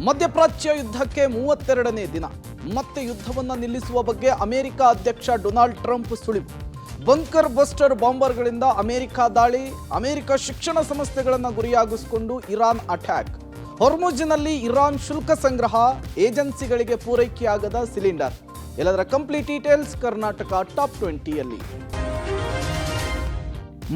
ಮಧ್ಯಪ್ರಾಚ್ಯ ಯುದ್ಧಕ್ಕೆ 32ನೇ ದಿನ. ಮತ್ತೆ ಯುದ್ಧವನ್ನು ನಿಲ್ಲಿಸುವ ಬಗ್ಗೆ ಅಮೆರಿಕ ಅಧ್ಯಕ್ಷ ಡೊನಾಲ್ಡ್ ಟ್ರಂಪ್ ಸುಳಿವು. ಬಂಕರ್ ಬಸ್ಟರ್ ಬಾಂಬರ್ಗಳಿಂದ ಅಮೆರಿಕ ದಾಳಿ, ಅಮೆರಿಕ ಶಿಕ್ಷಣ ಸಂಸ್ಥೆಗಳನ್ನು ಗುರಿಯಾಗಿಸಿಕೊಂಡು ಇರಾನ್ ಅಟ್ಯಾಕ್. ಹೊರ್ಮುಜ್ನಲ್ಲಿ ಇರಾನ್ ಶುಲ್ಕ ಸಂಗ್ರಹ, ಏಜೆನ್ಸಿಗಳಿಗೆ ಪೂರೈಕೆಯಾಗದ ಸಿಲಿಂಡರ್. ಎಲ್ಲದರ ಕಂಪ್ಲೀಟ್ ಡೀಟೇಲ್ಸ್ ಕರ್ನಾಟಕ ಟಾಪ್ 20ಯಲ್ಲಿ.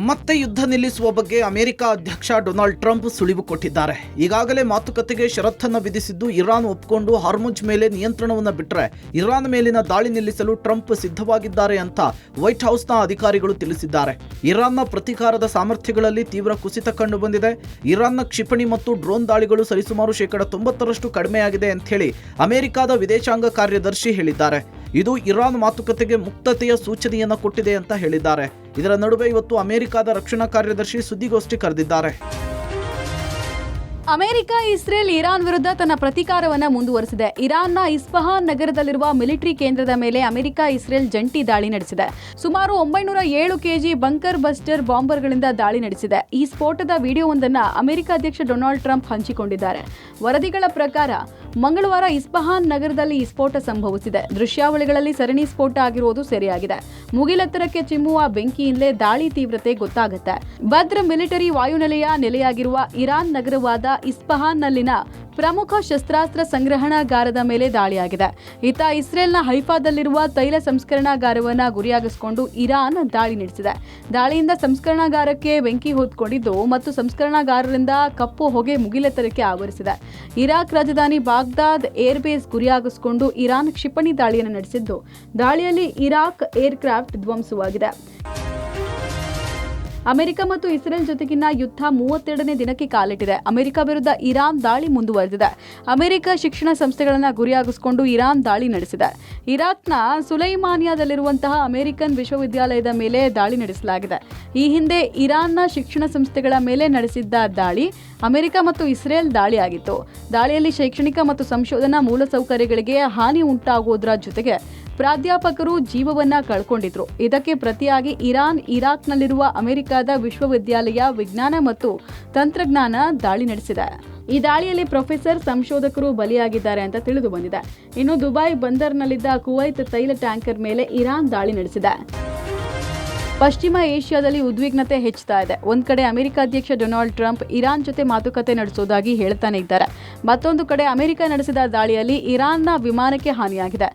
ಮತ್ತೆ ಯುದ್ಧ ನಿಲ್ಲಿಸುವ ಬಗ್ಗೆ ಅಮೆರಿಕ ಅಧ್ಯಕ್ಷ ಡೊನಾಲ್ಡ್ ಟ್ರಂಪ್ ಸುಳಿವು ಕೊಟ್ಟಿದ್ದಾರೆ. ಈಗಾಗಲೇ ಮಾತುಕತೆಗೆ ಷರತ್ತನ್ನು ವಿಧಿಸಿದ್ದು ಇರಾನ್ ಒಪ್ಪಿಕೊಂಡು ಹಾರ್ಮುಜ್ ಮೇಲೆ ನಿಯಂತ್ರಣವನ್ನು ಬಿಟ್ಟರೆ ಇರಾನ್ ಮೇಲಿನ ದಾಳಿ ನಿಲ್ಲಿಸಲು ಟ್ರಂಪ್ ಸಿದ್ಧವಾಗಿದ್ದಾರೆ ಅಂತ ವೈಟ್ ಹೌಸ್ನ ಅಧಿಕಾರಿಗಳು ತಿಳಿಸಿದ್ದಾರೆ. ಇರಾನ್ನ ಪ್ರತೀಕಾರದ ಸಾಮರ್ಥ್ಯಗಳಲ್ಲಿ ತೀವ್ರ ಕುಸಿತ ಕಂಡು ಬಂದಿದೆ. ಇರಾನ್ನ ಕ್ಷಿಪಣಿ ಮತ್ತು ಡ್ರೋನ್ ದಾಳಿಗಳು ಸರಿಸುಮಾರು 90% ಕಡಿಮೆಯಾಗಿದೆ ಅಂತ ಹೇಳಿ ಅಮೆರಿಕದ ವಿದೇಶಾಂಗ ಕಾರ್ಯದರ್ಶಿ ಹೇಳಿದ್ದಾರೆ. ಇದು ಇರಾನ್ ಮಾತುಕತೆಗೆ ಮುಕ್ತತೆಯ ಸೂಚನೆಯನ್ನು ಕೊಟ್ಟಿದೆ ಅಂತ ಹೇಳಿದ್ದಾರೆ. ಇದರ ನಡುವೆ ಇವತ್ತು ಅಮೆರಿಕದ ರಕ್ಷಣಾ ಕಾರ್ಯದರ್ಶಿ ಸುದ್ದಿಗೋಷ್ಠಿ ಕರೆದಿದ್ದಾರೆ. ಅಮೆರಿಕ ಇಸ್ರೇಲ್ ಇರಾನ್ ವಿರುದ್ಧ ತನ್ನ ಪ್ರತೀಕಾರವನ್ನು ಮುಂದುವರೆಸಿದೆ. ಇರಾನ್ನ ಇಸ್ಫಹಾನ್ ನಗರದಲ್ಲಿರುವ ಮಿಲಿಟರಿ ಕೇಂದ್ರದ ಮೇಲೆ ಅಮೆರಿಕ ಇಸ್ರೇಲ್ ಜಂಟಿ ದಾಳಿ ನಡೆಸಿದೆ. ಸುಮಾರು 907 ಕೆಜಿ ಬಂಕರ್ ಬಸ್ಟರ್ ಬಾಂಬರ್ಗಳಿಂದ ದಾಳಿ ನಡೆಸಿದೆ. ಈ ಸ್ಫೋಟದ ವಿಡಿಯೋವೊಂದನ್ನು ಅಮೆರಿಕ ಅಧ್ಯಕ್ಷ ಡೊನಾಲ್ಡ್ ಟ್ರಂಪ್ ಹಂಚಿಕೊಂಡಿದ್ದಾರೆ. ವರದಿಗಳ ಪ್ರಕಾರ ಮಂಗಳವಾರ ಇಸ್ಫಹಾನ್ ನಗರದಲ್ಲಿ ಈ ಸ್ಫೋಟ ಸಂಭವಿಸಿದೆ. ದೃಶ್ಯಾವಳಿಗಳಲ್ಲಿ ಸರಣಿ ಸ್ಫೋಟ ಆಗಿರುವುದು ಸೆರೆಯಾಗಿದೆ. ಮುಗಿಲೆತ್ತರಕ್ಕೆ ಚಿಮ್ಮುವ ಬೆಂಕಿಯಿಂದಲೇ ದಾಳಿ ತೀವ್ರತೆ ಗೊತ್ತಾಗುತ್ತೆ. ಬದ್ರ್ ಮಿಲಿಟರಿ ವಾಯುನೆಲೆಯ ನೆಲೆಯಾಗಿರುವ ಇರಾನ್ ನಗರವಾದ ಇಸ್ಫಹಾನ್ನಲ್ಲಿನ ಪ್ರಮುಖ ಶಸ್ತ್ರಾಸ್ತ್ರ ಸಂಗ್ರಹಣಾಗಾರದ ಮೇಲೆ ದಾಳಿಯಾಗಿದೆ. ಇತ್ತ ಇಸ್ರೇಲ್ನ ಹೈಫಾದಲ್ಲಿರುವ ತೈಲ ಸಂಸ್ಕರಣಾಗಾರವನ್ನು ಗುರಿಯಾಗಿಸಿಕೊಂಡು ಇರಾನ್ ದಾಳಿ ನಡೆಸಿದೆ. ದಾಳಿಯಿಂದ ಸಂಸ್ಕರಣಾಗಾರಕ್ಕೆ ಬೆಂಕಿ ಹೊತ್ಕೊಂಡಿದ್ದು ಮತ್ತು ಸಂಸ್ಕರಣಾಗಾರರಿಂದ ಕಪ್ಪು ಹೊಗೆ ಮುಗಿಲೆತ್ತರಕ್ಕೆ ಆವರಿಸಿದೆ. ಇರಾಕ್ ರಾಜಧಾನಿ ಬಾಗ್ದಾದ್ ಏರ್ಬೇಸ್ ಗುರಿಯಾಗಿಸಿಕೊಂಡು ಇರಾನ್ ಕ್ಷಿಪಣಿ ದಾಳಿಯನ್ನು ನಡೆಸಿದ್ದು, ದಾಳಿಯಲ್ಲಿ ಇರಾಕ್ ಏರ್ಕ್ರಾಫ್ಟ್ ಧ್ವಂಸವಾಗಿದೆ. ಅಮೆರಿಕ ಮತ್ತು ಇಸ್ರೇಲ್ ಜೊತೆಗಿನ ಯುದ್ಧ 32ನೇ ದಿನಕ್ಕೆ ಕಾಲಿಟ್ಟಿದೆ. ಅಮೆರಿಕ ವಿರುದ್ಧ ಇರಾನ್ ದಾಳಿ ಮುಂದುವರೆದಿದೆ. ಅಮೆರಿಕ ಶಿಕ್ಷಣ ಸಂಸ್ಥೆಗಳನ್ನು ಗುರಿಯಾಗಿಸಿಕೊಂಡು ಇರಾನ್ ದಾಳಿ ನಡೆಸಿದೆ. ಇರಾಕ್ನ ಸುಲೈಮಾನಿಯಾದಲ್ಲಿರುವಂತಹ ಅಮೆರಿಕನ್ ವಿಶ್ವವಿದ್ಯಾಲಯದ ಮೇಲೆ ದಾಳಿ ನಡೆಸಲಾಗಿದೆ. ಈ ಹಿಂದೆ ಇರಾನ್ನ ಶಿಕ್ಷಣ ಸಂಸ್ಥೆಗಳ ಮೇಲೆ ನಡೆಸಿದ್ದ ದಾಳಿ ಅಮೆರಿಕ ಮತ್ತು ಇಸ್ರೇಲ್ ದಾಳಿಯಾಗಿತ್ತು. ದಾಳಿಯಲ್ಲಿ ಶೈಕ್ಷಣಿಕ ಮತ್ತು ಸಂಶೋಧನಾ ಮೂಲಸೌಕರ್ಯಗಳಿಗೆ ಹಾನಿ ಉಂಟಾಗುವುದರ ಜೊತೆಗೆ ಪ್ರಾಧ್ಯಾಪಕರು ಜೀವವನ್ನ ಕಳ್ಕೊಂಡಿದ್ರು. ಇದಕ್ಕೆ ಪ್ರತಿಯಾಗಿ ಇರಾನ್ ಇರಾಕ್ನಲ್ಲಿರುವ ಅಮೆರಿಕದ ವಿಶ್ವವಿದ್ಯಾಲಯ ವಿಜ್ಞಾನ ಮತ್ತು ತಂತ್ರಜ್ಞಾನ ದಾಳಿ ನಡೆಸಿದೆ. ಈ ದಾಳಿಯಲ್ಲಿ ಪ್ರೊಫೆಸರ್, ಸಂಶೋಧಕರು ಬಲಿಯಾಗಿದ್ದಾರೆ ಅಂತ ತಿಳಿದು ಬಂದಿದೆ. ಇನ್ನು ದುಬೈ ಬಂದರ್ನಲ್ಲಿದ್ದ ಕುವೈತ್ ತೈಲ ಟ್ಯಾಂಕರ್ ಮೇಲೆ ಇರಾನ್ ದಾಳಿ ನಡೆಸಿದೆ. ಪಶ್ಚಿಮ ಏಷ್ಯಾದಲ್ಲಿ ಉದ್ವಿಗ್ನತೆ ಹೆಚ್ಚುತ್ತಾ ಇದೆ. ಒಂದ್ ಕಡೆ ಅಮೆರಿಕ ಅಧ್ಯಕ್ಷ ಡೊನಾಲ್ಡ್ ಟ್ರಂಪ್ ಇರಾನ್ ಜೊತೆ ಮಾತುಕತೆ ನಡೆಸುವುದಾಗಿ ಹೇಳ್ತಾನೆ ಇದ್ದಾರೆ. ಮತ್ತೊಂದು ಕಡೆ ಅಮೆರಿಕ ನಡೆಸಿದ ದಾಳಿಯಲ್ಲಿ ಇರಾನ್ನ ವಿಮಾನಕ್ಕೆ ಹಾನಿಯಾಗಿದೆ.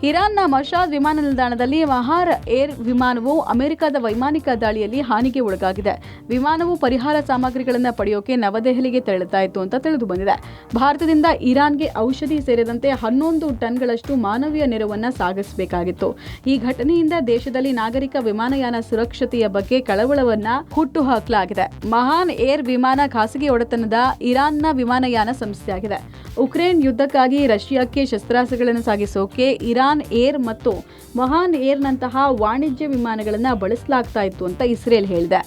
ಇರಾನ್ನ ಮಶಾದ್ ವಿಮಾನ ನಿಲ್ದಾಣದಲ್ಲಿ ಮಹಾರ್ ಏರ್ ವಿಮಾನವು ಅಮೆರಿಕದ ವೈಮಾನಿಕ ದಾಳಿಯಲ್ಲಿ ಹಾನಿಗೆ ಒಳಗಾಗಿದೆ. ವಿಮಾನವು ಪರಿಹಾರ ಸಾಮಗ್ರಿಗಳನ್ನು ಪಡೆಯೋಕೆ ನವದೆಹಲಿಗೆ ತೆರಳುತ್ತಾ ಇತ್ತು ಅಂತ ತಿಳಿದು ಬಂದಿದೆ. ಭಾರತದಿಂದ ಇರಾನ್ಗೆ ಔಷಧಿ ಸೇರಿದಂತೆ 11 ಟನ್ಗಳಷ್ಟು ಮಾನವೀಯ ನೆರವನ್ನು ಸಾಗಿಸಬೇಕಾಗಿತ್ತು. ಈ ಘಟನೆಯಿಂದ ದೇಶದಲ್ಲಿ ನಾಗರಿಕ ವಿಮಾನಯಾನ ಸುರಕ್ಷತೆಯ ಬಗ್ಗೆ ಕಳವಳವನ್ನ ಹುಟ್ಟುಹಾಕಲಾಗಿದೆ. ಮಹಾನ್ ಏರ್ ವಿಮಾನ ಖಾಸಗಿ ಒಡೆತನದ ಇರಾನ್ನ ವಿಮಾನಯಾನ ಸಂಸ್ಥೆಯಾಗಿದೆ. ಉಕ್ರೇನ್ ಯುದ್ಧಕ್ಕಾಗಿ ರಷ್ಯಾಕ್ಕೆ ಶಸ್ತ್ರಾಸ್ತ್ರಗಳನ್ನು ಸಾಗಿಸೋಕೆ ಇರಾನ್ ಏರ್ ಮತ್ತು ಮಹಾನ್ ಏರ್ನಂತಹ ವಾಣಿಜ್ಯ ವಿಮಾನಗಳನ್ನು ಬಳಸಲಾಗ್ತಾ ಇತ್ತು ಅಂತ ಇಸ್ರೇಲ್ ಹೇಳಿದೆ.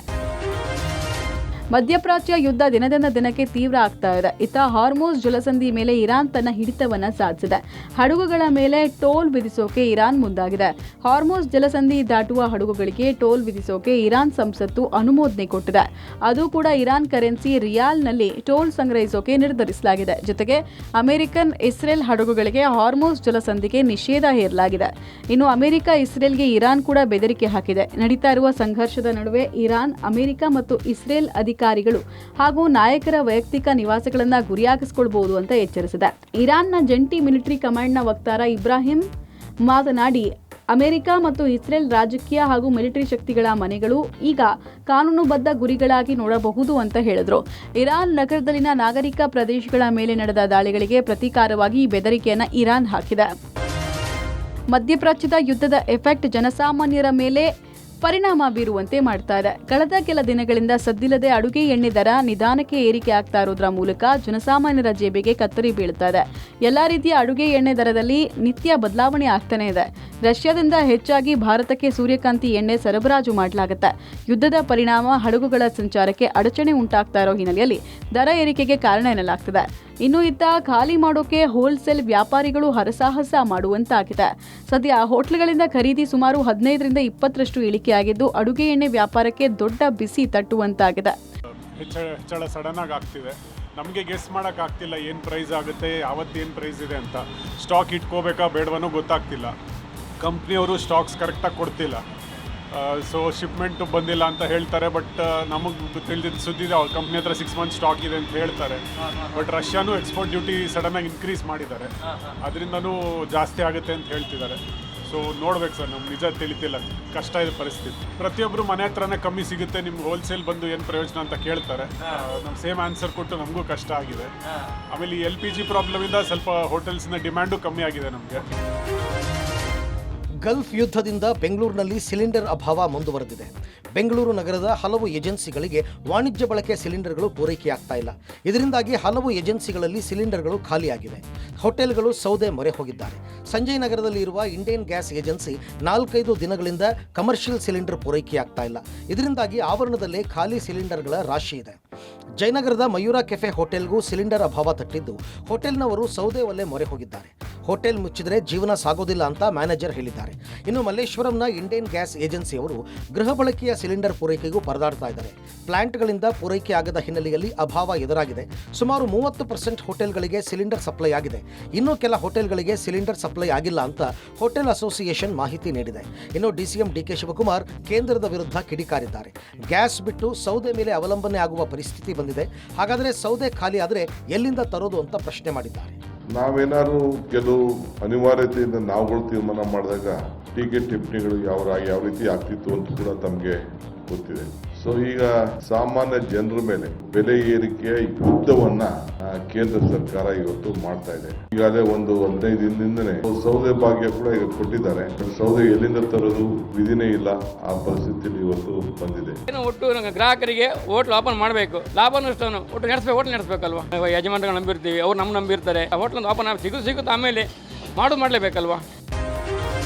ಮಧ್ಯಪ್ರಾಚ್ಯ ಯುದ್ಧ ದಿನದಿಂದ ದಿನಕ್ಕೆ ತೀವ್ರ ಆಗ್ತಾ ಇದೆ. ಇತ್ತ ಹಾರ್ಮುಜ್ ಜಲಸಂಧಿ ಮೇಲೆ ಇರಾನ್ ತನ್ನ ಹಿಡಿತವನ್ನ ಸಾಧಿಸಿದೆ. ಹಡಗುಗಳ ಮೇಲೆ ಟೋಲ್ ವಿಧಿಸೋಕೆ ಇರಾನ್ ಮುಂದಾಗಿದೆ. ಹಾರ್ಮುಜ್ ಜಲಸಂಧಿ ದಾಟುವ ಹಡಗುಗಳಿಗೆ ಟೋಲ್ ವಿಧಿಸೋಕೆ ಇರಾನ್ ಸಂಸತ್ತು ಅನುಮೋದನೆ ಕೊಟ್ಟಿದೆ. ಅದು ಕೂಡ ಇರಾನ್ ಕರೆನ್ಸಿ ರಿಯಾಲ್ನಲ್ಲಿ ಟೋಲ್ ಸಂಗ್ರಹಿಸೋಕೆ ನಿರ್ಧರಿಸಲಾಗಿದೆ. ಜೊತೆಗೆ ಅಮೆರಿಕನ್ ಇಸ್ರೇಲ್ ಹಡಗುಗಳಿಗೆ ಹಾರ್ಮುಜ್ ಜಲಸಂಧಿಗೆ ನಿಷೇಧ ಹೇರಲಾಗಿದೆ. ಇನ್ನು ಅಮೆರಿಕ ಇಸ್ರೇಲ್ಗೆ ಇರಾನ್ ಕೂಡ ಬೆದರಿಕೆ ಹಾಕಿದೆ. ನಡೀತಾ ಇರುವ ಸಂಘರ್ಷದ ನಡುವೆ ಇರಾನ್, ಅಮೆರಿಕ ಮತ್ತು ಇಸ್ರೇಲ್ ಅಧಿಕಾರಿಗಳು ಹಾಗೂ ನಾಯಕರ ವೈಯಕ್ತಿಕ ನಿವಾಸಗಳನ್ನು ಗುರಿಯಾಗಿಸಿಕೊಳ್ಳಬಹುದು ಅಂತ ಎಚ್ಚರಿಸಿದೆ. ಇರಾನ್ನ ಜಂಟಿ ಮಿಲಿಟರಿ ಕಮಾಂಡ್ನ ವಕ್ತಾರ ಇಬ್ರಾಹಿಂ ಮಾತನಾಡಿ, ಅಮೆರಿಕ ಮತ್ತು ಇಸ್ರೇಲ್ ರಾಜಕೀಯ ಹಾಗೂ ಮಿಲಿಟರಿ ಶಕ್ತಿಗಳ ಮನೆಗಳು ಈಗ ಕಾನೂನುಬದ್ಧ ಗುರಿಗಳಾಗಿ ನೋಡಬಹುದು ಅಂತ ಹೇಳಿದ್ರು. ಇರಾನ್ ನಗರದಲ್ಲಿನ ನಾಗರಿಕ ಪ್ರದೇಶಗಳ ಮೇಲೆ ನಡೆದ ದಾಳಿಗಳಿಗೆ ಪ್ರತೀಕಾರವಾಗಿ ಈ ಬೆದರಿಕೆಯನ್ನು ಇರಾನ್ ಹಾಕಿದೆ. ಮಧ್ಯಪ್ರಾಚ್ಯದ ಯುದ್ಧದ ಎಫೆಕ್ಟ್ ಜನಸಾಮಾನ್ಯರ ಮೇಲೆ ಪರಿಣಾಮ ಬೀರುವಂತೆ ಮಾಡ್ತಾ ಇದೆ. ಕಳೆದ ಕೆಲ ದಿನಗಳಿಂದ ಸದ್ದಿಲ್ಲದೆ ಅಡುಗೆ ಎಣ್ಣೆ ದರ ನಿಧಾನಕ್ಕೆ ಏರಿಕೆ ಆಗ್ತಾ ಇರೋದ್ರ ಮೂಲಕ ಜನಸಾಮಾನ್ಯರ ಜೇಬಿಗೆ ಕತ್ತರಿ ಬೀಳ್ತಾ ಇದೆ. ಎಲ್ಲಾ ರೀತಿಯ ಅಡುಗೆ ಎಣ್ಣೆ ದರದಲ್ಲಿ ನಿತ್ಯ ಬದಲಾವಣೆ ಆಗ್ತಾನೆ ಇದೆ. ರಷ್ಯಾದಿಂದ ಹೆಚ್ಚಾಗಿ ಭಾರತಕ್ಕೆ ಸೂರ್ಯಕಾಂತಿ ಎಣ್ಣೆ ಸರಬರಾಜು ಮಾಡಲಾಗುತ್ತೆ. ಯುದ್ಧದ ಪರಿಣಾಮ ಹಡಗುಗಳ ಸಂಚಾರಕ್ಕೆ ಅಡಚಣೆ ಉಂಟಾಗ್ತಾ ಇರೋ ಹಿನ್ನೆಲೆಯಲ್ಲಿ ದರ ಏರಿಕೆಗೆ ಕಾರಣ ಎನ್ನಲಾಗ್ತದೆ. ಇನ್ನು ಇತ್ತ ಖಾಲಿ ಮಾಡೋಕೆ ಹೋಲ್ಸೇಲ್ ವ್ಯಾಪಾರಿಗಳು ಹರಸಾಹಸ ಮಾಡುವಂತಾಗಿದೆ. ಸದ್ಯ ಹೋಟ್ಲುಗಳಿಂದ ಖರೀದಿ ಸುಮಾರು 15ರಿಂದ 20% ಇಳಿಕೆಯಾಗಿದ್ದು ಅಡುಗೆ ಎಣ್ಣೆ ವ್ಯಾಪಾರಕ್ಕೆ ದೊಡ್ಡ ಬಿಸಿ ತಟ್ಟುವಂತಾಗಿದೆ. ಹೆಚ್ಚಳ ಸಡನ್ ಆಗಿ ಆಗ್ತಿದೆ. ನಮಗೆ ಗೆಸ್ ಮಾಡೋಕ್ಕಾಗ್ತಿಲ್ಲ ಏನು ಪ್ರೈಸ್ ಆಗುತ್ತೆ, ಯಾವತ್ತೇನು ಪ್ರೈಸ್ ಇದೆ ಅಂತ. ಸ್ಟಾಕ್ ಇಟ್ಕೋಬೇಕಾ ಬೇಡವನ್ನೂ ಗೊತ್ತಾಗ್ತಿಲ್ಲ. ಕಂಪ್ನಿಯವರು ಸ್ಟಾಕ್ಸ್ ಕರೆಕ್ಟಾಗಿ ಕೊಡ್ತಿಲ್ಲ. ಸೊ ಶಿಪ್ಮೆಂಟು ಬಂದಿಲ್ಲ ಅಂತ ಹೇಳ್ತಾರೆ, ಬಟ್ ನಮಗೆ ತಿಳಿದಿದ್ದು ಸುದ್ದಿದೆ ಅವ್ರ ಕಂಪ್ನಿ ಹತ್ರ 6 ಮಂತ್ ಸ್ಟಾಕ್ ಇದೆ ಅಂತ ಹೇಳ್ತಾರೆ. ಬಟ್ ರಷ್ಯಾನೂ ಎಕ್ಸ್ಪೋರ್ಟ್ ಡ್ಯೂಟಿ ಸಡನ್ನಾಗಿ ಇನ್ಕ್ರೀಸ್ ಮಾಡಿದ್ದಾರೆ, ಅದರಿಂದನೂ ಜಾಸ್ತಿ ಆಗುತ್ತೆ ಅಂತ ಹೇಳ್ತಿದ್ದಾರೆ. ಸೊ ನೋಡ್ಬೇಕು ಸರ್, ನಮ್ಗೆ ನಿಜ ತಿಳಿತಿಲ್ಲ, ಕಷ್ಟ ಇದೆ ಪರಿಸ್ಥಿತಿ. ಪ್ರತಿಯೊಬ್ಬರು ಮನೆ ಹತ್ರನೇ ಕಮ್ಮಿ ಸಿಗುತ್ತೆ, ನಿಮ್ಗೆ ಹೋಲ್ಸೇಲ್ ಬಂದು ಏನು ಪ್ರಯೋಜನ ಅಂತ ಕೇಳ್ತಾರೆ. ನಮ್ಮ ಸೇಮ್ ಆನ್ಸರ್ ಕೊಟ್ಟು ನಮಗೂ ಕಷ್ಟ ಆಗಿದೆ. ಆಮೇಲೆ ಈ LPG ಪ್ರಾಬ್ಲಮಿಂದ ಸ್ವಲ್ಪ ಹೋಟೆಲ್ಸ್ನ ಡಿಮ್ಯಾಂಡು ಕಮ್ಮಿ ಆಗಿದೆ ನಮಗೆ. ಗಲ್ಫ್ ಯುದ್ಧದಿಂದ ಬೆಂಗಳೂರಿನಲ್ಲಿ ಸಿಲಿಂಡರ್ ಅಭಾವ ಮುಂದುವರೆದಿದೆ. ಬೆಂಗಳೂರು ನಗರದ ಹಲವು ಏಜೆನ್ಸಿಗಳಿಗೆ ವಾಣಿಜ್ಯ ಬಳಕೆ ಸಿಲಿಂಡರ್ಗಳು ಪೂರೈಕೆಯಾಗ್ತಾ ಇಲ್ಲ. ಇದರಿಂದಾಗಿ ಹಲವು ಏಜೆನ್ಸಿಗಳಲ್ಲಿ ಸಿಲಿಂಡರ್ಗಳು ಖಾಲಿಯಾಗಿವೆ. ಹೋಟೆಲ್ಗಳು ಸೌದೆ ಮೊರೆ ಹೋಗಿದ್ದಾರೆ. ಸಂಜಯ್ ನಗರದಲ್ಲಿ ಇರುವ ಇಂಡಿಯನ್ ಗ್ಯಾಸ್ ಏಜೆನ್ಸಿ 4-5 ದಿನಗಳಿಂದ ಕಮರ್ಷಿಯಲ್ ಸಿಲಿಂಡರ್ ಪೂರೈಕೆಯಾಗ್ತಾ ಇಲ್ಲ. ಇದರಿಂದಾಗಿ ಆವರಣದಲ್ಲೇ ಖಾಲಿ ಸಿಲಿಂಡರ್ಗಳ ರಾಶಿ ಇದೆ. ಜಯನಗರದ ಮಯೂರ ಕೆಫೆ ಹೋಟೆಲ್ಗೂ ಸಿಲಿಂಡರ್ ಅಭಾವ ತಟ್ಟಿದ್ದು ಹೋಟೆಲ್ನವರು ಸೌದೆ ಒಲೆ ಮೊರೆ ಹೋಗಿದ್ದಾರೆ. ಹೋಟೆಲ್ ಮುಚ್ಚಿದರೆ ಜೀವನ ಸಾಗೋದಿಲ್ಲ ಅಂತ ಮ್ಯಾನೇಜರ್ ಹೇಳಿದ್ದಾರೆ. ಇನ್ನು ಮಲ್ಲೇಶ್ವರಂನ ಇಂಡಿಯನ್ ಗ್ಯಾಸ್ ಏಜೆನ್ಸಿಯವರು ಗೃಹ ಬಳಕೆಯ ಸಿಲಿಂಡರ್ ಪೂರೈಕೆಗೂ ಪರದಾಡ್ತಾ ಇದ್ದಾರೆ. ಪ್ಲಾಂಟ್ಗಳಿಂದ ಪೂರೈಕೆ ಆಗದ ಹಿನ್ನೆಲೆಯಲ್ಲಿ ಅಭಾವ ಎದುರಾಗಿದೆ. ಸುಮಾರು 30% ಹೋಟೆಲ್ಗಳಿಗೆ ಸಿಲಿಂಡರ್ ಸಪ್ಲೈ ಆಗಿದೆ. ಇನ್ನು ಕೆಲ ಹೋಟೆಲ್ಗಳಿಗೆ ಸಿಲಿಂಡರ್ ಸಪ್ಲೈ ಆಗಿಲ್ಲ ಅಂತ ಹೋಟೆಲ್ ಅಸೋಸಿಯೇಷನ್ ಮಾಹಿತಿ ನೀಡಿದೆ. ಇನ್ನು DCM DK ಶಿವಕುಮಾರ್ ಕೇಂದ್ರದ ವಿರುದ್ಧ ಕಿಡಿಕಾರಿದ್ದಾರೆ. ಗ್ಯಾಸ್ ಬಿಟ್ಟು ಸೌದೆ ಮೇಲೆ ಅವಲಂಬನೆ ಆಗುವ ಪರಿಸ್ಥಿತಿ ಬಂದಿದೆ. ಹಾಗಾದರೆ ಸೌದೆ ಖಾಲಿ ಆದರೆ ಎಲ್ಲಿಂದ ತರೋದು ಅಂತ ಪ್ರಶ್ನೆ ಮಾಡಿದ್ದಾರೆ. ನಾವೇನಾದ್ರು ಕೆಲವು ಅನಿವಾರ್ಯತೆಯಿಂದ ನಾವುಗಳು ತೀರ್ಮಾನ ಮಾಡಿದಾಗ ಟೀಕೆ ಟಿಪ್ಪಣಿಗಳು ಯಾವ ರೀತಿ ಆಗ್ತಿತ್ತು ಅಂತ ಕೂಡ ತಮಗೆ ಗೊತ್ತಿದೆ. ಸೊ ಈಗ ಸಾಮಾನ್ಯ ಜನರ ಮೇಲೆ ಬೆಲೆ ಏರಿಕೆಯ ಯುದ್ಧವನ್ನ ಕೇಂದ್ರ ಸರ್ಕಾರ ಇವತ್ತು ಮಾಡ್ತಾ ಇದೆ. ಈಗಾಗಲೇ ಒಂದು 15 ದಿನದಿಂದನೇ ಸೌದೆ ಭಾಗ್ಯ ಕೂಡ ಈಗ ಕೊಟ್ಟಿದ್ದಾರೆ. ಸೌದೆ ಎಲ್ಲಿಂದ ತರೋದು ವಿಧಿನೇ ಇಲ್ಲ, ಆ ಪರಿಸ್ಥಿತಿಯಲ್ಲಿ ಇವತ್ತು ಬಂದಿದೆ. ಒಟ್ಟು ಗ್ರಾಹಕರಿಗೆ ಹೋಟ್ಲ್ ಓಪನ್ ಮಾಡಬೇಕು, ಲಾಭನೂ ಇಷ್ಟನು ಒಟ್ಟು ನಡೆಸಬೇಕು, ಹೋಟ್ಲ್ ನಡೆಸಬೇಕಲ್ವಾ. ಯಜಮಾನಗಳು ನಂಬಿರ್ತೀವಿ, ಅವ್ರು ನಮ್ಮ ನಂಬಿರ್ತಾರೆ. ಹೋಟ್ಲ್ ಓಪನ್ ಸಿಗುತ್ತೆ, ಆಮೇಲೆ ಮಾಡಲೇಬೇಕಲ್ವಾ.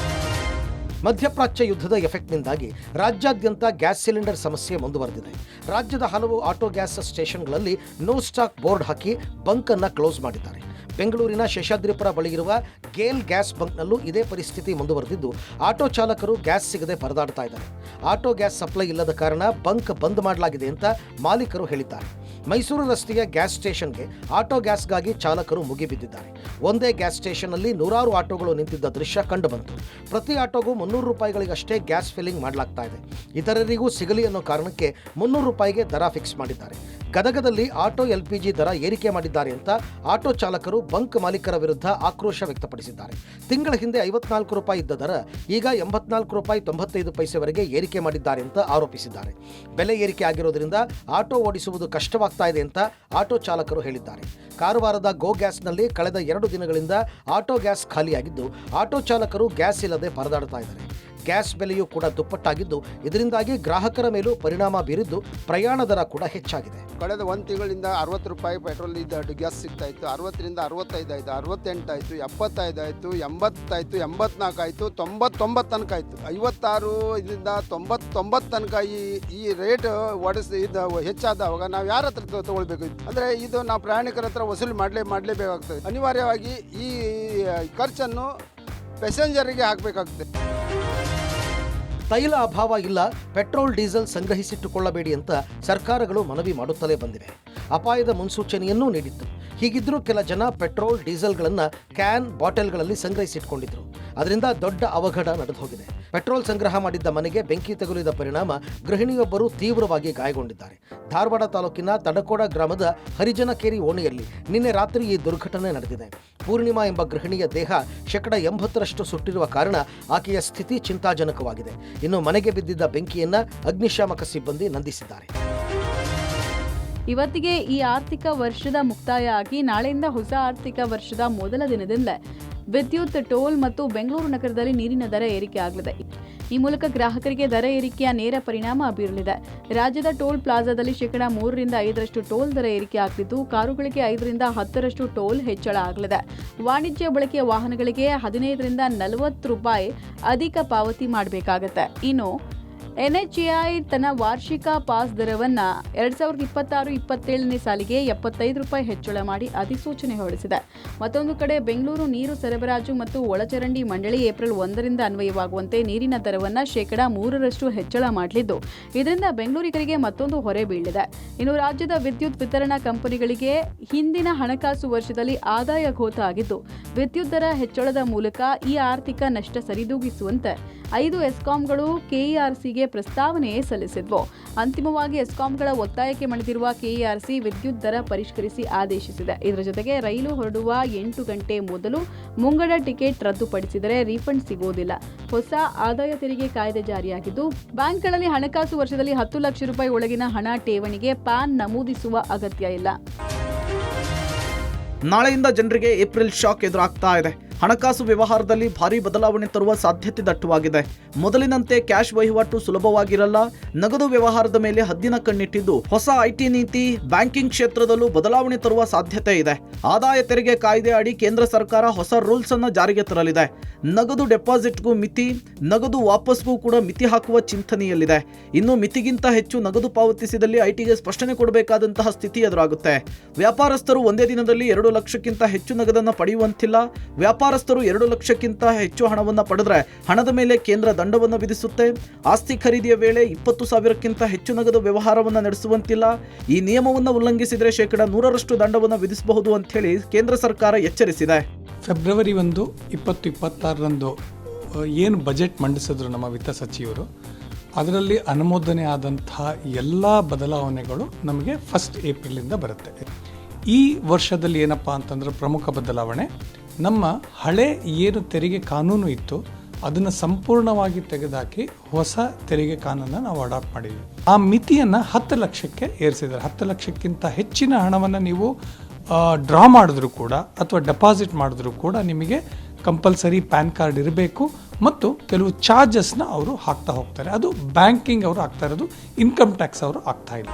ಮಧ್ಯಪ್ರಾಚ್ಯ ಯುದ್ಧದ ಎಫೆಕ್ಟ್ನಿಂದಾಗಿ ರಾಜ್ಯಾದ್ಯಂತ ಗ್ಯಾಸ್ ಸಿಲಿಂಡರ್ ಸಮಸ್ಯೆ ಮುಂದುವರೆದಿದೆ. ರಾಜ್ಯದ ಹಲವು ಆಟೋ ಗ್ಯಾಸ್ ಸ್ಟೇಷನ್ಗಳಲ್ಲಿ ನೋ ಸ್ಟಾಕ್ ಬೋರ್ಡ್ ಹಾಕಿ ಬಂಕ್ ಅನ್ನು ಕ್ಲೋಸ್ ಮಾಡಿದ್ದಾರೆ. ಬೆಂಗಳೂರಿನ ಶೇಷಾದ್ರಿಪುರ ಬಳಿ ಇರುವ ಗೇಲ್ ಗ್ಯಾಸ್ ಬಂಕ್ನಲ್ಲೂ ಇದೇ ಪರಿಸ್ಥಿತಿ ಮುಂದುವರೆದಿದ್ದು ಆಟೋ ಚಾಲಕರು ಗ್ಯಾಸ್ ಸಿಗದೆ ಪರದಾಡ್ತಾ ಇದ್ದಾರೆ. ಆಟೋ ಗ್ಯಾಸ್ ಸಪ್ಲೈ ಇಲ್ಲದ ಕಾರಣ ಬಂಕ್ ಬಂದ್ ಮಾಡಲಾಗಿದೆ ಅಂತ ಮಾಲೀಕರು ಹೇಳಿದ್ದಾರೆ. ಮೈಸೂರು ರಸ್ತೆಯ ಗ್ಯಾಸ್ ಸ್ಟೇಷನ್ಗೆ ಆಟೋ ಗ್ಯಾಸ್ಗಾಗಿ ಚಾಲಕರು ಮುಗಿಬಿದ್ದಿದ್ದಾರೆ. ಒಂದೇ ಗ್ಯಾಸ್ ಸ್ಟೇಷನ್ನಲ್ಲಿ 100 ಆಟೋಗಳು ನಿಂತಿದ್ದ ದೃಶ್ಯ ಕಂಡುಬಂತು. ಪ್ರತಿ ಆಟೋಗೂ 300 ರೂಪಾಯಿಗಳಿಗಷ್ಟೇ ಗ್ಯಾಸ್ ಫಿಲ್ಲಿಂಗ್ ಮಾಡಲಾಗ್ತಾ ಇದೆ. ಇತರರಿಗೂ ಸಿಗಲಿ ಅನ್ನೋ ಕಾರಣಕ್ಕೆ 300 ರೂಪಾಯಿಗೆ ದರ ಫಿಕ್ಸ್ ಮಾಡಿದ್ದಾರೆ. ಗದಗದಲ್ಲಿ ಆಟೋ LPG ದರ ಏರಿಕೆ ಮಾಡಿದ್ದಾರೆ ಅಂತ ಆಟೋ ಚಾಲಕರು ಬಂಕ್ ಮಾಲೀಕರ ವಿರುದ್ಧ ಆಕ್ರೋಶ ವ್ಯಕ್ತಪಡಿಸಿದ್ದಾರೆ. ತಿಂಗಳ ಹಿಂದೆ 54 ರೂಪಾಯಿ ಇದ್ದ ದರ ಈಗ 84 ರೂಪಾಯಿ 95 ಪೈಸೆವರೆಗೆ ಏರಿಕೆ ಮಾಡಿದ್ದಾರೆ ಅಂತ ಆರೋಪಿಸಿದ್ದಾರೆ. ಬೆಲೆ ಏರಿಕೆ ಆಗಿರೋದ್ರಿಂದ ಆಟೋ ಓಡಿಸುವುದು ಕಷ್ಟವಾಗ್ತಾ ಇದೆ ಅಂತ ಆಟೋ ಚಾಲಕರು ಹೇಳಿದ್ದಾರೆ. ಕಾರವಾರದ ಗೋ ಗ್ಯಾಸ್ನಲ್ಲಿ ಕಳೆದ 2 ದಿನಗಳಿಂದ ಆಟೋ ಗ್ಯಾಸ್ ಖಾಲಿಯಾಗಿದ್ದು ಆಟೋ ಚಾಲಕರು ಗ್ಯಾಸ್ ಇಲ್ಲದೆ ಪರದಾಡ್ತಾ ಇದ್ದಾರೆ. ಗ್ಯಾಸ್ ಬೆಲೆಯೂ ಕೂಡ ದುಪ್ಪಟ್ಟಾಗಿದ್ದು ಇದರಿಂದಾಗಿ ಗ್ರಾಹಕರ ಮೇಲೂ ಪರಿಣಾಮ ಬೀರಿದ್ದು ಪ್ರಯಾಣ ದರ ಕೂಡ ಹೆಚ್ಚಾಗಿದೆ. ಕಳೆದ 1 ತಿಂಗಳಿಂದ 60 ರೂಪಾಯಿ ಪೆಟ್ರೋಲ್ ಗ್ಯಾಸ್ ಸಿಗ್ತಾ ಇತ್ತು. 60ರಿಂದ 65 ಆಯಿತು, 68 ಆಯಿತು, 75 ಆಯಿತು, 80 ಆಯಿತು, 84 ಆಯಿತು, 99 ತನಕ ಆಯಿತು. 56 ಇದರಿಂದ 99 ತನಕ ಈ ರೇಟ್ ಇದು ಹೆಚ್ಚಾದವಾಗ ನಾವು ಯಾರ ಹತ್ರ ತಗೊಳ್ಬೇಕು? ಅಂದರೆ ಇದು ನಾವು ಪ್ರಯಾಣಿಕರ ಹತ್ರ ವಸೂಲಿ ಮಾಡಲೇಬೇಕಾಗ್ತದೆ. ಅನಿವಾರ್ಯವಾಗಿ ಈ ಖರ್ಚನ್ನು ಪ್ಯಾಸೆಂಜರಿಗೆ ಹಾಕಬೇಕಾಗ್ತದೆ. ತೈಲ ಅಭಾವ ಇಲ್ಲ, ಪೆಟ್ರೋಲ್ ಡೀಸೆಲ್ ಸಂಗ್ರಹಿಸಿಟ್ಟುಕೊಳ್ಳಬೇಡಿ ಅಂತ ಸರ್ಕಾರಗಳು ಮನವಿ ಮಾಡುತ್ತಲೇ ಬಂದಿವೆ. ಅಪಾಯದ ಮುನ್ಸೂಚನೆಯನ್ನೂ ನೀಡಿತ್ತು. ಹೀಗಿದ್ರೂ ಕೆಲ ಜನ ಪೆಟ್ರೋಲ್ ಡೀಸೆಲ್ಗಳನ್ನು ಕ್ಯಾನ್ ಬಾಟಲ್ಗಳಲ್ಲಿ ಸಂಗ್ರಹಿಸಿಟ್ಕೊಂಡಿದ್ರು. ಅದರಿಂದ ದೊಡ್ಡ ಅವಘಡ ನಡೆದು ಹೋಗಿದೆ. ಪೆಟ್ರೋಲ್ ಸಂಗ್ರಹ ಮಾಡಿದ್ದ ಮನೆಗೆ ಬೆಂಕಿ ತಗುಲಿದ ಪರಿಣಾಮ ಗೃಹಿಣಿಯೊಬ್ಬರು ತೀವ್ರವಾಗಿ ಗಾಯಗೊಂಡಿದ್ದಾರೆ. ಧಾರವಾಡ ತಾಲೂಕಿನ ತಡಕೋಡ ಗ್ರಾಮದ ಹರಿಜನಕೇರಿ ಓಣಿಯಲ್ಲಿ ನಿನ್ನೆ ರಾತ್ರಿ ಈ ದುರ್ಘಟನೆ ನಡೆದಿದೆ. ಪೂರ್ಣಿಮಾ ಎಂಬ ಗೃಹಿಣಿಯ ದೇಹ 80% ಸುಟ್ಟಿರುವ ಕಾರಣ ಆಕೆಯ ಸ್ಥಿತಿ ಚಿಂತಾಜನಕವಾಗಿದೆ. ಇನ್ನು ಮನೆಗೆ ಬಿದ್ದಿದ್ದ ಬೆಂಕಿಯನ್ನ ಅಗ್ನಿಶಾಮಕ ಸಿಬ್ಬಂದಿ ನಂದಿಸಿದ್ದಾರೆ. ಇವತ್ತಿಗೆ ಈ ಆರ್ಥಿಕ ವರ್ಷದ ಮುಕ್ತಾಯ ಆಗಿ ನಾಳೆಯಿಂದ ಹೊಸ ಆರ್ಥಿಕ ವರ್ಷದ ಮೊದಲ ದಿನದಿಂದ ವಿದ್ಯುತ್ ಟೋಲ್ ಮತ್ತು ಬೆಂಗಳೂರು ನಗರದಲ್ಲಿ ನೀರಿನ ದರ ಏರಿಕೆ ಆಗಲಿದೆ. ಈ ಮೂಲಕ ಗ್ರಾಹಕರಿಗೆ ದರ ಏರಿಕೆಯ ನೇರ ಪರಿಣಾಮ ಬೀರಲಿದೆ. ರಾಜ್ಯದ ಟೋಲ್ ಪ್ಲಾಜಾದಲ್ಲಿ 3ರಿಂದ 5% ಟೋಲ್ ದರ ಏರಿಕೆ ಆಗಲಿದ್ದು, ಕಾರುಗಳಿಗೆ 5ರಿಂದ 10% ಟೋಲ್ ಹೆಚ್ಚಳ ಆಗಲಿದೆ. ವಾಣಿಜ್ಯ ಬಳಕೆಯ ವಾಹನಗಳಿಗೆ 15ರಿಂದ 40 ರೂಪಾಯಿ ಅಧಿಕ ಪಾವತಿ ಮಾಡಬೇಕಾಗುತ್ತೆ. ಇನ್ನು NHAI ತನ್ನ ವಾರ್ಷಿಕ ಪಾಸ್ ದರವನ್ನು 2026-27ನೇ ಸಾಲಿಗೆ ₹75 ಹೆಚ್ಚಳ ಮಾಡಿ ಅಧಿಸೂಚನೆ ಹೊರಡಿಸಿದೆ. ಮತ್ತೊಂದು ಕಡೆ ಬೆಂಗಳೂರು ನೀರು ಸರಬರಾಜು ಮತ್ತು ಒಳಚರಂಡಿ ಮಂಡಳಿ ಏಪ್ರಿಲ್ 1ರಿಂದ ಅನ್ವಯವಾಗುವಂತೆ ನೀರಿನ ದರವನ್ನು %3 ಹೆಚ್ಚಳ ಮಾಡಲಿದ್ದು, ಇದರಿಂದ ಬೆಂಗಳೂರಿಗರಿಗೆ ಮತ್ತೊಂದು ಹೊರೆ ಬೀಳಿದೆ. ಇನ್ನು ರಾಜ್ಯದ ವಿದ್ಯುತ್ ವಿತರಣಾ ಕಂಪನಿಗಳಿಗೆ ಹಿಂದಿನ ಹಣಕಾಸು ವರ್ಷದಲ್ಲಿ ಆದಾಯ ಘೋತ ಆಗಿದ್ದು, ವಿದ್ಯುತ್ ದರ ಹೆಚ್ಚಳದ ಮೂಲಕ ಈ ಆರ್ಥಿಕ ನಷ್ಟ ಸರಿದೂಗಿಸುವಂತೆ 5 ಎಸ್ಕಾಂಗಳು ಕೆಇಆರ್ಸಿಗೆ ಪ್ರಸ್ತಾವನೆ ಸಲ್ಲಿಸಿದ್ವು. ಅಂತಿಮವಾಗಿ ಎಸ್ಕಾಂಗಳ ಒತ್ತಾಯಕ್ಕೆ ಮಣಿದಿರುವ ಕೆಇಆರ್ಸಿ ವಿದ್ಯುತ್ ದರ ಪರಿಷ್ಕರಿಸಿ ಆದೇಶಿಸಿದೆ. ಇದರ ಜೊತೆಗೆ ರೈಲು ಹೊರಡುವ 8 ಗಂಟೆ ಮೊದಲು ಮುಂಗಡ ಟಿಕೆಟ್ ರದ್ದುಪಡಿಸಿದರೆ ರೀಫಂಡ್ ಸಿಗೋದಿಲ್ಲ. ಹೊಸ ಆದಾಯ ತೆರಿಗೆ ಕಾಯ್ದೆ ಜಾರಿಯಾಗಿದ್ದು, ಬ್ಯಾಂಕ್ಗಳಲ್ಲಿ ಹಣಕಾಸು ವರ್ಷದಲ್ಲಿ ₹10 ಲಕ್ಷ ಒಳಗಿನ ಹಣ ಠೇವಣಿಗೆ ಪ್ಯಾನ್ ನಮೂದಿಸುವ ಅಗತ್ಯ ಇಲ್ಲ. ನಾಳೆಯಿಂದ ಜನರಿಗೆ ಏಪ್ರಿಲ್ ಶಾಕ್ ಎದುರಾಗ್ತಾ ಇದೆ. ಹಣಕಾಸು ವ್ಯವಹಾರದಲ್ಲಿ ಭಾರಿ ಬದಲಾವಣೆ ತರುವ ಸಾಧ್ಯತೆ ದಟ್ಟವಾಗಿದೆ. ಮೊದಲಿನಂತೆ ಕ್ಯಾಶ್ ವಹಿವಾಟು ಸುಲಭವಾಗಿರಲ್ಲ. ನಗದು ವ್ಯವಹಾರದ ಮೇಲೆ ಹದ್ದಿನ ಕಣ್ಣಿಟ್ಟಿದ್ದು, ಹೊಸ ಐಟಿ ನೀತಿ ಬ್ಯಾಂಕಿಂಗ್ ಕ್ಷೇತ್ರದಲ್ಲೂ ಬದಲಾವಣೆ ತರುವ ಸಾಧ್ಯತೆ ಇದೆ. ಆದಾಯ ತೆರಿಗೆ ಕಾಯ್ದೆ ಅಡಿ ಕೇಂದ್ರ ಸರ್ಕಾರ ಹೊಸ ರೂಲ್ಸ್ ಅನ್ನು ಜಾರಿಗೆ ತರಲಿದೆ. ನಗದು ಡೆಪಾಸಿಟ್ಗೂ ಮಿತಿ, ನಗದು ವಾಪಸ್ಗೂ ಕೂಡ ಮಿತಿ ಹಾಕುವ ಚಿಂತನೆಯಲ್ಲಿದೆ. ಇನ್ನು ಮಿತಿಗಿಂತ ಹೆಚ್ಚು ನಗದು ಪಾವತಿಸಿದಲ್ಲಿ ಐಟಿಗೆ ಸ್ಪಷ್ಟನೆ ಕೊಡಬೇಕಾದಂತಹ ಸ್ಥಿತಿ ಎದುರಾಗುತ್ತೆ. ವ್ಯಾಪಾರಸ್ಥರು ಒಂದೇ ದಿನದಲ್ಲಿ 2 ಲಕ್ಷಕ್ಕಿಂತ ಹೆಚ್ಚು ನಗದನ್ನು ಪಡೆಯುವಂತಿಲ್ಲ. ವ್ಯಾಪಾರಸ್ಥರು 2 ಲಕ್ಷಕ್ಕಿಂತ ಹೆಚ್ಚು ಹಣವನ್ನು ಪಡೆದ್ರೆ ಹಣದ ಮೇಲೆ ಕೇಂದ್ರ ದಂಡವನ್ನು ವಿಧಿಸುತ್ತೆ. ಆಸ್ತಿ ಖರೀದಿಯ ವೇಳೆ 20,000ಕ್ಕಿಂತ ಹೆಚ್ಚು ನಗದು ವ್ಯವಹಾರವನ್ನು ನಡೆಸುವಂತಿಲ್ಲ. ಈ ನಿಯಮವನ್ನು ಉಲ್ಲಂಘಿಸಿದರೆ %100 ದಂಡವನ್ನು ವಿಧಿಸಬಹುದು ಅಂತ ಹೇಳಿ ಕೇಂದ್ರ ಸರ್ಕಾರ ಎಚ್ಚರಿಸಿದೆ. ಫೆಬ್ರವರಿ 1, 2026ರಂದು ಏನು ಬಜೆಟ್ ಮಂಡಿಸಿದ್ರು ನಮ್ಮ ವಿತ್ತ ಸಚಿವರು, ಅದರಲ್ಲಿ ಅನುಮೋದನೆ ಆದಂತಹ ಎಲ್ಲ ಬದಲಾವಣೆಗಳು ನಮಗೆ 1 ಏಪ್ರಿಲಿಂದ ಬರುತ್ತೆ. ಈ ವರ್ಷದಲ್ಲಿ ಏನಪ್ಪ ಅಂತಂದ್ರೆ ಪ್ರಮುಖ ಬದಲಾವಣೆ, ನಮ್ಮ ಹಳೆ ಏನು ತೆರಿಗೆ ಕಾನೂನು ಇತ್ತು ಅದನ್ನು ಸಂಪೂರ್ಣವಾಗಿ ತೆಗೆದುಹಾಕಿ ಹೊಸ ತೆರಿಗೆ ಕಾನೂನನ್ನು ನಾವು ಅಡಾಪ್ಟ್ ಮಾಡಿದ್ವಿ. ಆ ಮಿತಿಯನ್ನು 10 ಲಕ್ಷಕ್ಕೆ ಏರಿಸಿದ್ದಾರೆ. 10 ಲಕ್ಷಕ್ಕಿಂತ ಹೆಚ್ಚಿನ ಹಣವನ್ನು ನೀವು ಡ್ರಾ ಮಾಡಿದ್ರು ಕೂಡ ಅಥವಾ ಡೆಪಾಸಿಟ್ ಮಾಡಿದ್ರು ಕೂಡ ನಿಮಗೆ ಕಂಪಲ್ಸರಿ ಪ್ಯಾನ್ ಕಾರ್ಡ್ ಇರಬೇಕು ಮತ್ತು ಕೆಲವು ಚಾರ್ಜಸ್ನ ಅವರು ಹಾಕ್ತಾ ಹೋಗ್ತಾರೆ. ಅದು ಬ್ಯಾಂಕಿಂಗ್ ಅವರು ಹಾಕ್ತಾ ಇರೋದು, ಇನ್ಕಮ್ ಟ್ಯಾಕ್ಸ್ ಅವರು ಹಾಕ್ತಾ ಇಲ್ಲ.